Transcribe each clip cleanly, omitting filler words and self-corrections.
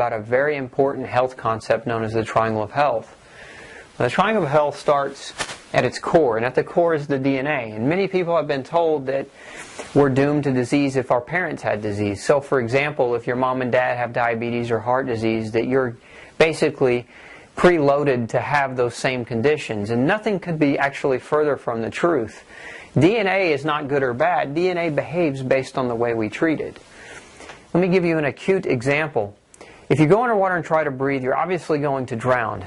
about a very important health concept known as the triangle of health. The triangle of health starts at its core, and at the core is the DNA. And many people have been told that we're doomed to disease if our parents had disease. So, for example, if your mom and dad have diabetes or heart disease, that you're basically preloaded to have those same conditions. And nothing could be actually further from the truth. DNA is not good or bad. DNA behaves based on the way we treat it. Let me give you an acute example. If you go underwater and try to breathe, you're obviously going to drown.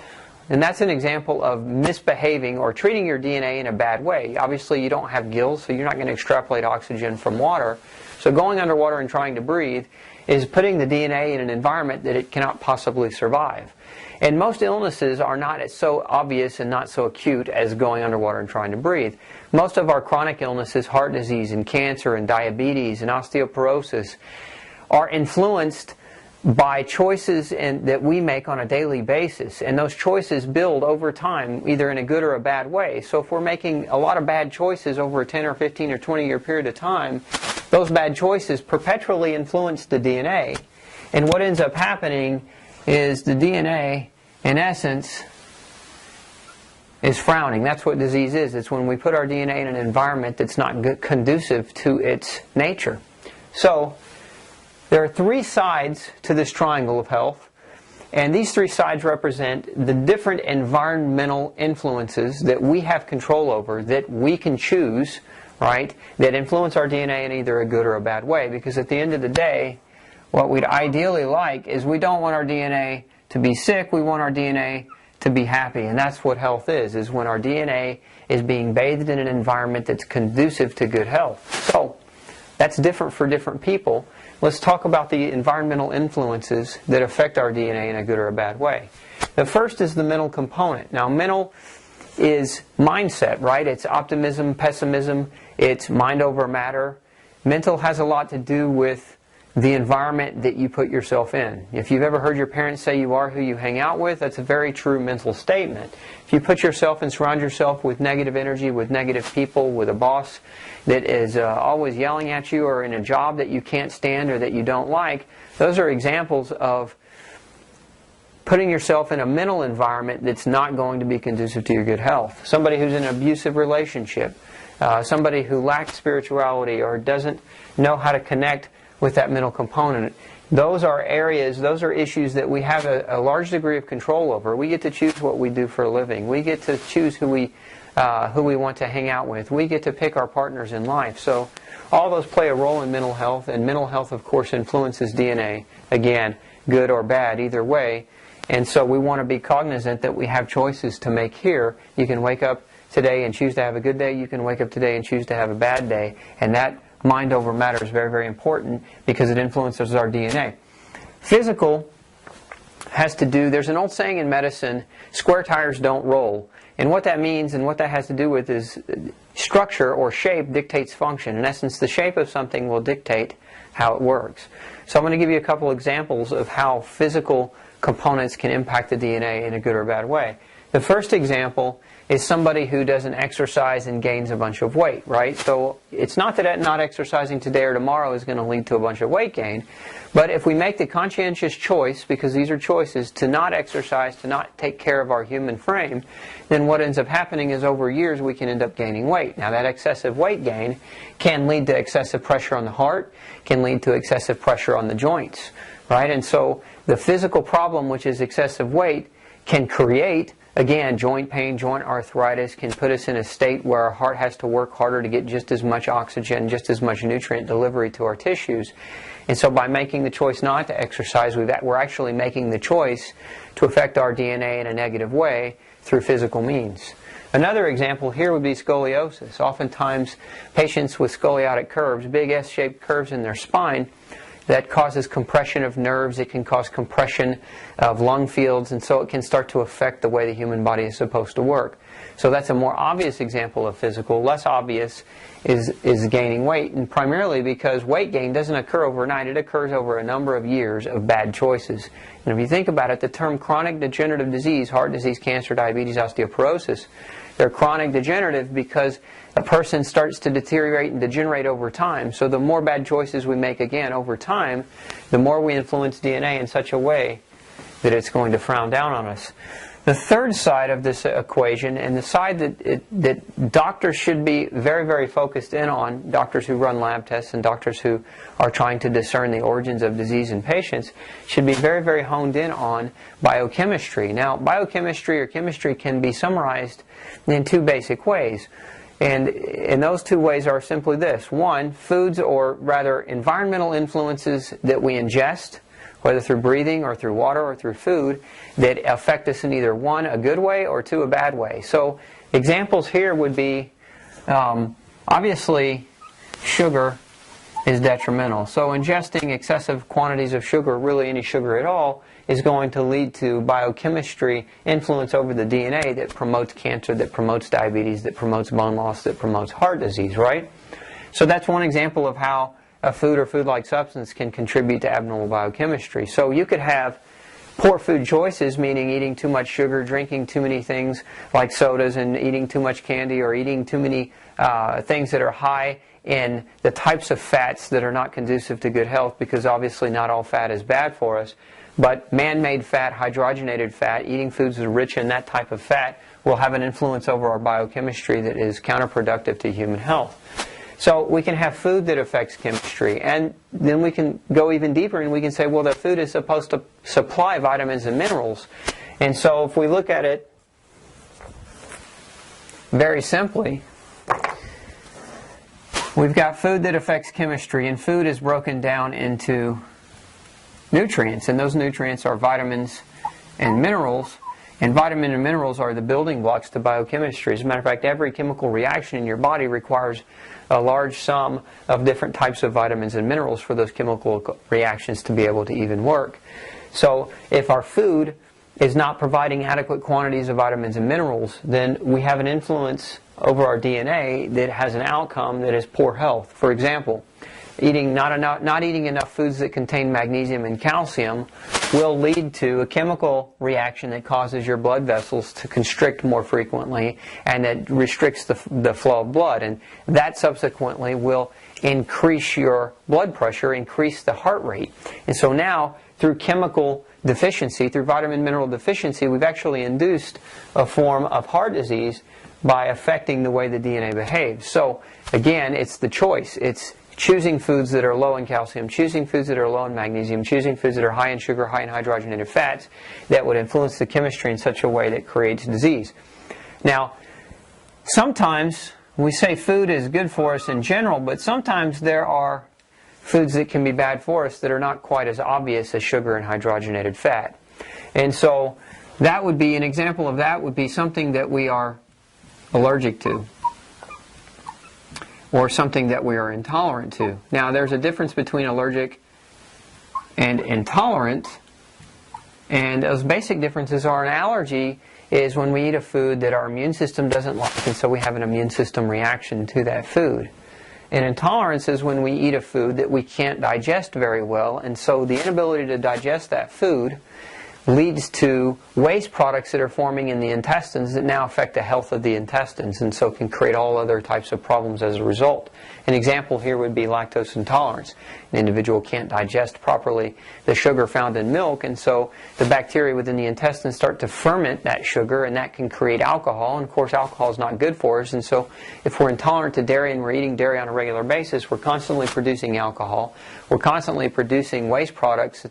And that's an example of misbehaving or treating your DNA in a bad way. Obviously, you don't have gills, so you're not going to extrapolate oxygen from water. So going underwater and trying to breathe is putting the DNA in an environment that it cannot possibly survive. And most illnesses are not so obvious and not so acute as going underwater and trying to breathe. Most of our chronic illnesses, heart disease and cancer and diabetes and osteoporosis, are influenced by choices that we make on a daily basis. And those choices build over time, either in a good or a bad way. So if we're making a lot of bad choices over a 10 or 15 or 20 year period of time, those bad choices perpetually influence the DNA. And what ends up happening is the DNA, in essence, is frowning. That's what disease is. It's when we put our DNA in an environment that's not conducive to its nature. So there are three sides to this triangle of health, and these three sides represent the different environmental influences that we have control over, that we can choose, right, that influence our DNA in either a good or a bad way. Because at the end of the day, what we'd ideally like is we don't want our DNA to be sick, we want our DNA to be happy. And that's what health is when our DNA is being bathed in an environment that's conducive to good health. So that's different for different people. Let's talk about the environmental influences that affect our DNA in a good or a bad way. The first is the mental component. Now, mental is mindset, right? It's optimism, pessimism, it's mind over matter. Mental has a lot to do with the environment that you put yourself in. If you've ever heard your parents say you are who you hang out with, that's a very true mental statement. If you put yourself and surround yourself with negative energy, with negative people, with a boss that is always yelling at you, or in a job that you can't stand or that you don't like, those are examples of putting yourself in a mental environment that's not going to be conducive to your good health. Somebody who's in an abusive relationship, somebody who lacks spirituality or doesn't know how to connect with that mental component. Those are areas, those are issues that we have a large degree of control over. We get to choose what we do for a living. We get to choose who we want to hang out with. We get to pick our partners in life. So all those play a role in mental health, and mental health, of course, influences DNA. Again, good or bad, either way. And so we want to be cognizant that we have choices to make here. You can wake up today and choose to have a good day. You can wake up today and choose to have a bad day. And that mind over matter is very, very important because it influences our DNA. Physical has to do, there's an old saying in medicine, square tires don't roll. And what that means and what that has to do with is structure or shape dictates function. In essence, the shape of something will dictate how it works. So I'm going to give you a couple examples of how physical components can impact the DNA in a good or bad way. The first example is somebody who doesn't exercise and gains a bunch of weight, right? So it's not that not exercising today or tomorrow is going to lead to a bunch of weight gain, but if we make the conscientious choice, because these are choices, to not exercise, to not take care of our human frame, then what ends up happening is over years we can end up gaining weight. Now that excessive weight gain can lead to excessive pressure on the heart, can lead to excessive pressure on the joints, right? And so the physical problem, which is excessive weight, can create, again, joint pain, joint arthritis, can put us in a state where our heart has to work harder to get just as much oxygen, just as much nutrient delivery to our tissues. And so by making the choice not to exercise, we're actually making the choice to affect our DNA in a negative way through physical means. Another example here would be scoliosis. Oftentimes, patients with scoliotic curves, big S-shaped curves in their spine, that causes compression of nerves, it can cause compression of lung fields, and so it can start to affect the way the human body is supposed to work. So that's a more obvious example of physical. Less obvious is gaining weight, and primarily because weight gain doesn't occur overnight, it occurs over a number of years of bad choices. And if you think about it, the term chronic degenerative disease, heart disease, cancer, diabetes, osteoporosis, They're chronic degenerative because a person starts to deteriorate and degenerate over time. So the more bad choices we make, again, over time, the more we influence DNA in such a way that it's going to frown down on us. The third side of this equation, and the side that doctors should be very, very focused in on, doctors who run lab tests and doctors who are trying to discern the origins of disease in patients, should be very, very honed in on biochemistry. Now, biochemistry or chemistry can be summarized in two basic ways. And those two ways are simply this. One, foods, or rather environmental influences that we ingest, whether through breathing or through water or through food, that affect us in either one, a good way, or two, a bad way. So examples here would be, obviously, sugar is detrimental. So ingesting excessive quantities of sugar, really any sugar at all, is going to lead to biochemistry influence over the DNA that promotes cancer, that promotes diabetes, that promotes bone loss, that promotes heart disease, right? So that's one example of how a food or food-like substance can contribute to abnormal biochemistry. So you could have poor food choices, meaning eating too much sugar, drinking too many things like sodas, and eating too much candy, or eating too many things that are high in the types of fats that are not conducive to good health, because obviously not all fat is bad for us. But man-made fat, hydrogenated fat, eating foods that are rich in that type of fat will have an influence over our biochemistry that is counterproductive to human health. So we can have food that affects chemistry, and then we can go even deeper and we can say, well, the food is supposed to supply vitamins and minerals. And so if we look at it very simply, we've got food that affects chemistry, and food is broken down into nutrients, and those nutrients are vitamins and minerals. And vitamins and minerals are the building blocks to biochemistry. As a matter of fact, every chemical reaction in your body requires a large sum of different types of vitamins and minerals for those chemical reactions to be able to even work. So if our food is not providing adequate quantities of vitamins and minerals, then we have an influence over our DNA that has an outcome that is poor health. For example, not eating enough foods that contain magnesium and calcium will lead to a chemical reaction that causes your blood vessels to constrict more frequently, and that restricts the flow of blood, and that subsequently will increase your blood pressure, increase the heart rate. And so now, through chemical deficiency, through vitamin mineral deficiency, we've actually induced a form of heart disease by affecting the way the DNA behaves. So again, it's the choice. It's choosing foods that are low in calcium, choosing foods that are low in magnesium, choosing foods that are high in sugar, high in hydrogenated fats, that would influence the chemistry in such a way that creates disease. Now, sometimes we say food is good for us in general, but sometimes there are foods that can be bad for us that are not quite as obvious as sugar and hydrogenated fat. And so that would be, an example of that would be something that we are allergic to, or something that we are intolerant to. Now, there's a difference between allergic and intolerant, and those basic differences are: an allergy is when we eat a food that our immune system doesn't like, and so we have an immune system reaction to that food. And intolerance is when we eat a food that we can't digest very well, and so the inability to digest that food leads to waste products that are forming in the intestines that now affect the health of the intestines, and so can create all other types of problems as a result. An example here would be lactose intolerance. An individual can't digest properly the sugar found in milk, and so the bacteria within the intestines start to ferment that sugar, and that can create alcohol. And of course, alcohol is not good for us, and so if we're intolerant to dairy and we're eating dairy on a regular basis, we're constantly producing alcohol. We're constantly producing waste products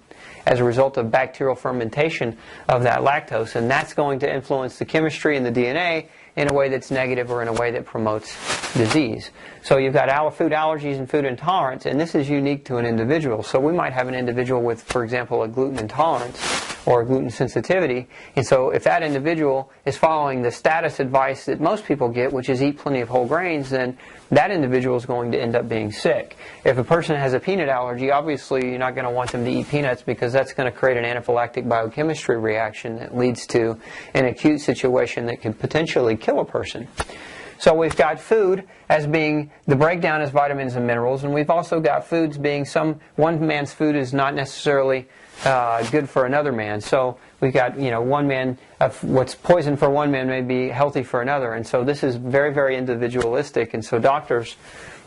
as a result of bacterial fermentation of that lactose, and that's going to influence the chemistry and the DNA in a way that's negative, or in a way that promotes disease. So you've got food allergies and food intolerance, and this is unique to an individual. So we might have an individual with, for example, a gluten intolerance or a gluten sensitivity, and so if that individual is following the status advice that most people get, which is eat plenty of whole grains, then that individual is going to end up being sick. If a person has a peanut allergy, obviously you're not going to want them to eat peanuts, because that's going to create an anaphylactic biochemistry reaction that leads to an acute situation that could potentially kill a person. So we've got food as being the breakdown as vitamins and minerals, and we've also got foods being one man's food is not necessarily good for another man. So we've got, one man, what's poison for one man may be healthy for another. And so this is very, very individualistic. And so doctors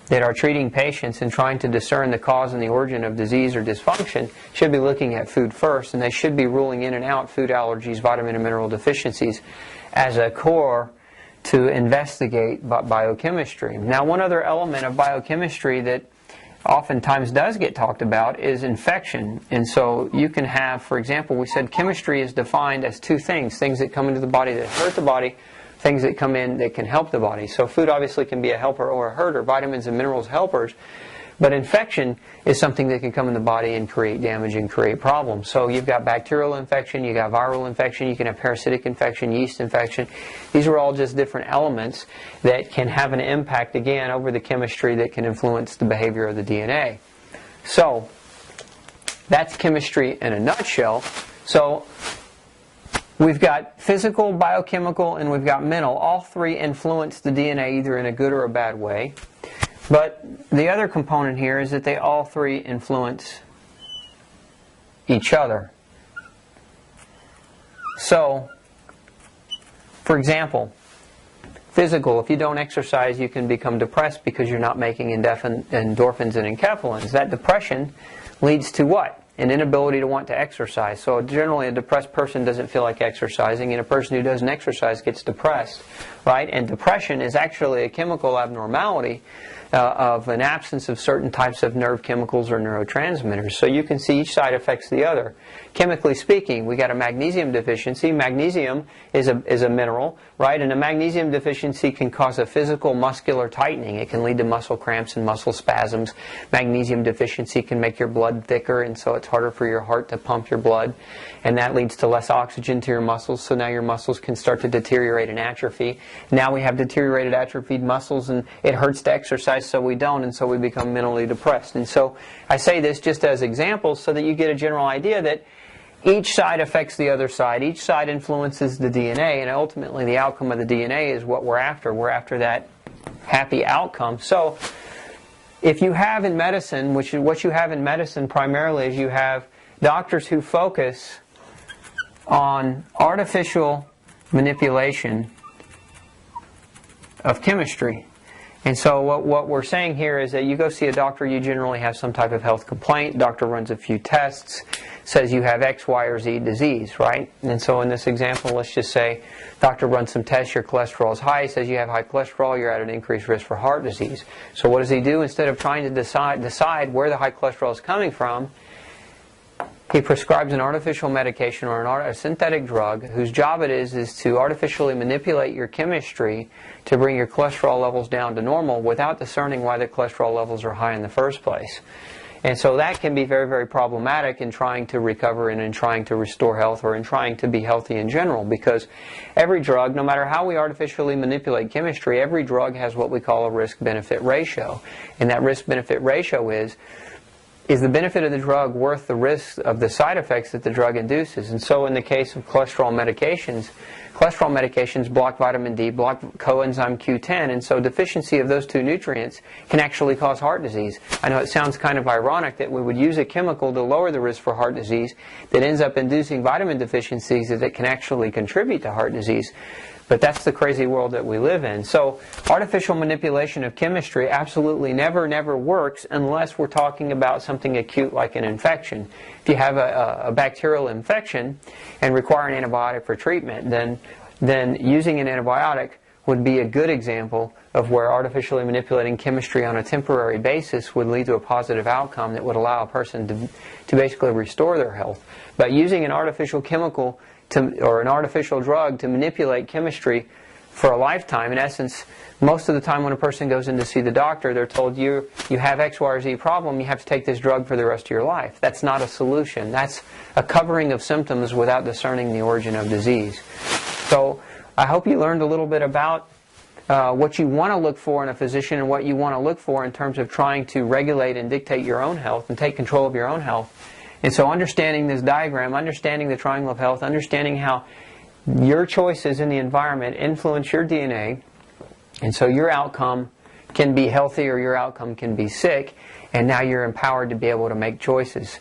that are treating patients and trying to discern the cause and the origin of disease or dysfunction should be looking at food first, and they should be ruling in and out food allergies, vitamin and mineral deficiencies as a core to investigate biochemistry. Now, one other element of biochemistry that oftentimes does get talked about is infection. And so you can have, for example, we said chemistry is defined as two things: things that come into the body that hurt the body, things that come in that can help the body. So food obviously can be a helper or a hurter, vitamins and minerals helpers, but infection is something that can come in the body and create damage and create problems. So you've got bacterial infection, you've got viral infection, you can have parasitic infection, yeast infection. These are all just different elements that can have an impact, again, over the chemistry that can influence the behavior of the DNA. So that's chemistry in a nutshell. So we've got physical, biochemical, and we've got mental. All three influence the DNA either in a good or a bad way. But the other component here is that they all three influence each other. So, for example, physical, if you don't exercise, you can become depressed because you're not making endorphins and enkephalins. That depression leads to what? An inability to want to exercise. So generally a depressed person doesn't feel like exercising, and a person who doesn't exercise gets depressed, right? And depression is actually a chemical abnormality of an absence of certain types of nerve chemicals or neurotransmitters. So you can see each side affects the other. Chemically speaking, we got a magnesium deficiency. Magnesium is a mineral, right? And a magnesium deficiency can cause a physical muscular tightening. It can lead to muscle cramps and muscle spasms. Magnesium deficiency can make your blood thicker, and so it's harder for your heart to pump your blood. And that leads to less oxygen to your muscles, so now your muscles can start to deteriorate and atrophy. Now we have deteriorated, atrophied muscles, and it hurts to exercise, so we don't, and so we become mentally depressed. And so I say this just as examples so that you get a general idea that each side affects the other side. Each side influences the DNA, and ultimately the outcome of the DNA is what we're after. We're after that happy outcome. So if you have in medicine, which is what you have in medicine primarily, is you have doctors who focus on artificial manipulation of chemistry. And so what we're saying here is that you go see a doctor, you generally have some type of health complaint. Doctor runs a few tests, says you have X, Y, or Z disease, right? And so in this example, let's just say doctor runs some tests, your cholesterol is high, says you have high cholesterol, you're at an increased risk for heart disease. So what does he do? Instead of trying to decide where the high cholesterol is coming from, he prescribes an artificial medication or a synthetic drug whose job it is to artificially manipulate your chemistry to bring your cholesterol levels down to normal without discerning why the cholesterol levels are high in the first place. And so that can be very, very problematic in trying to recover and in trying to restore health or in trying to be healthy in general, because every drug, no matter how we artificially manipulate chemistry, every drug has what we call a risk-benefit ratio. And that risk-benefit ratio is the benefit of the drug worth the risk of the side effects that the drug induces? And so in the case of cholesterol medications block vitamin D, block coenzyme Q10, and so deficiency of those two nutrients can actually cause heart disease. I know it sounds kind of ironic that we would use a chemical to lower the risk for heart disease that ends up inducing vitamin deficiencies that can actually contribute to heart disease. But that's the crazy world that we live in. So artificial manipulation of chemistry absolutely never works unless we're talking about something acute like an infection. If you have a bacterial infection and require an antibiotic for treatment, then using an antibiotic would be a good example of where artificially manipulating chemistry on a temporary basis would lead to a positive outcome that would allow a person to basically restore their health. But using an artificial chemical or an artificial drug to manipulate chemistry for a lifetime, in essence, most of the time when a person goes in to see the doctor, they're told you have X, Y, or Z problem, you have to take this drug for the rest of your life. That's not a solution. That's a covering of symptoms without discerning the origin of disease. So I hope you learned a little bit about what you want to look for in a physician and what you want to look for in terms of trying to regulate and dictate your own health and take control of your own health. And so understanding this diagram, understanding the triangle of health, understanding how your choices in the environment influence your DNA, and so your outcome can be healthy or your outcome can be sick, and now you're empowered to be able to make choices.